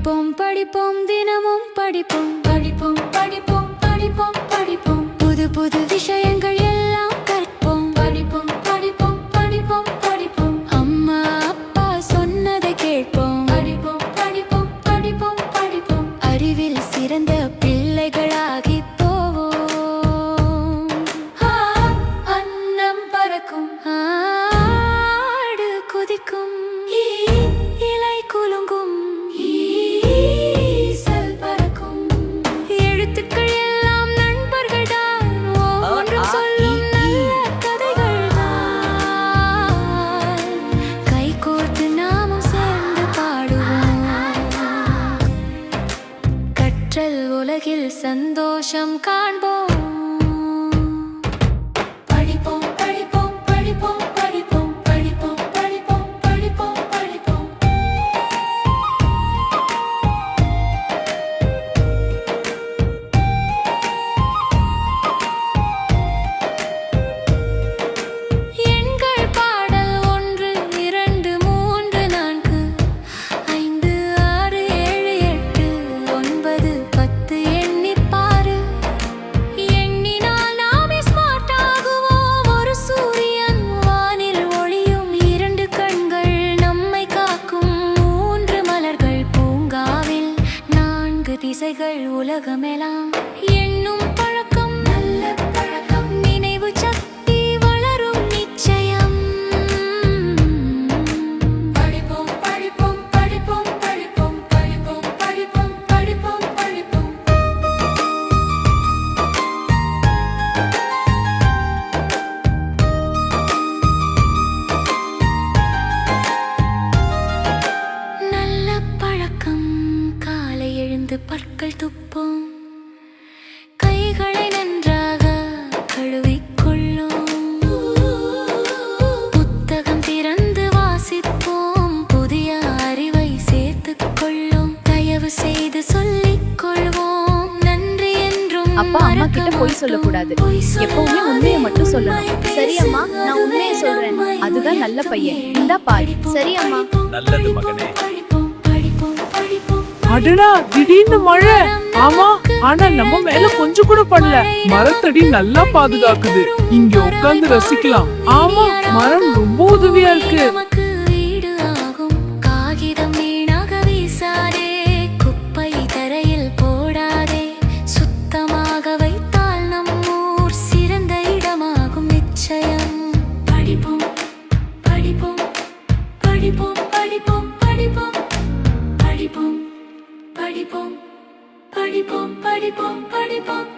படிப்போம் படிப்போம் தினமும் படிப்போம் படிப்போம் படிப்போம் படிப்போம் படிப்போம் புது புது விஷயங்கள் எல்லாம் கற்போம் படிப்போம் படிப்போம் படிப்போம் படிப்போம் அம்மா அப்பா சொன்னதை கேட்போம் படிப்போம் படிப்போம் படிப்போம் படிப்போம் அறிவில் சிறந்த பிள்ளைகளாகி போவோம் அன்னம் பறக்கும் ஆடு குதிக்கும் இலை குலுங்கும் ஈசல் பறக்கும் எழுத்துக்கள் எல்லாம் நண்பர்கள் தான் ஒவ்வொன்றும் சொல்லும் நல்ல கதைகள் தான் கை கோர்த்து நாமும் சேர்ந்து பாடுவோம் கற்றல் உலகில் சந்தோஷம் காண்போம் படிப்போம் படிப்போம் படிப்போம் படிப்போம் படிப்போம் படிப்போம் படிப்போம் படிப்போம் எண்கள் பாடல் 1 2 3 4 5 6 7 8 9 10 எண்ணிப் பாரு எண்ணினால் நாமே ஸ்மார்ட் ஆகுவோம் ஒரு சூரியன் வானில் ஒளியும் 2 கண்கள் நம்மை காக்கும் 3 மலர்கள் பூங்காவில் 4 திசைகள் உலகமெல்லாம் எண்ணும் பழக்கம் நல்ல பழக்கம் நினைவு சக்தி வளரும் நிச்சயம் படிப்போம் படிப்போம் படிப்போம் படிப்போம் படிப்போம் படிப்போம் படிப்போம் படிப்போம் நல்ல பழக்கம் காலை எழுந்து பற்கள் துப்போம் கைகளை நன்றாக கழுவிக்கொள்ளும் புத்தகம் திறந்து வாசிப்போம் புதிய அறிவை சேர்த்துக் கொள்ளும் தயவு செய்து சொல்லிக் கொள்வோம் நன்றி என்றும் அப்பா அம்மா கிட்ட பொய் சொல்லக்கூடாது. எப்பவுமே உண்மையை மட்டும் சொல்லணும். சரி அம்மா, நான் உண்மையை சொல்றேன். அதுதான் நல்ல பையன். இந்தா பாரு. சரி அம்மா. நல்லது மகனே. அடடா, திடீர்னு மழை. ஆமா, ஆனா நம்ம மேல கொஞ்சம் கூட படல. மரத்தடி நல்லா பாதுகாக்குது. இங்க உட்கார்ந்து ரசிக்கலாம். ஆமா, மரம் ரொம்ப உதவியா இருக்கு. நமக்கு வீடு ஆகும் காகிதம் வீணாக வீசாதே குப்பை தரையில் போடாதே சுத்தமாக வைத்தால் நம் ஊர் சிறந்த இடமாகும் நிச்சயம் படிப்போம் படிப்போம் படிப்போம் படிப்போம் படிப்போம் படிப்போம் படிப்போம் படிப்போம் படிப்போம் படிப்போம்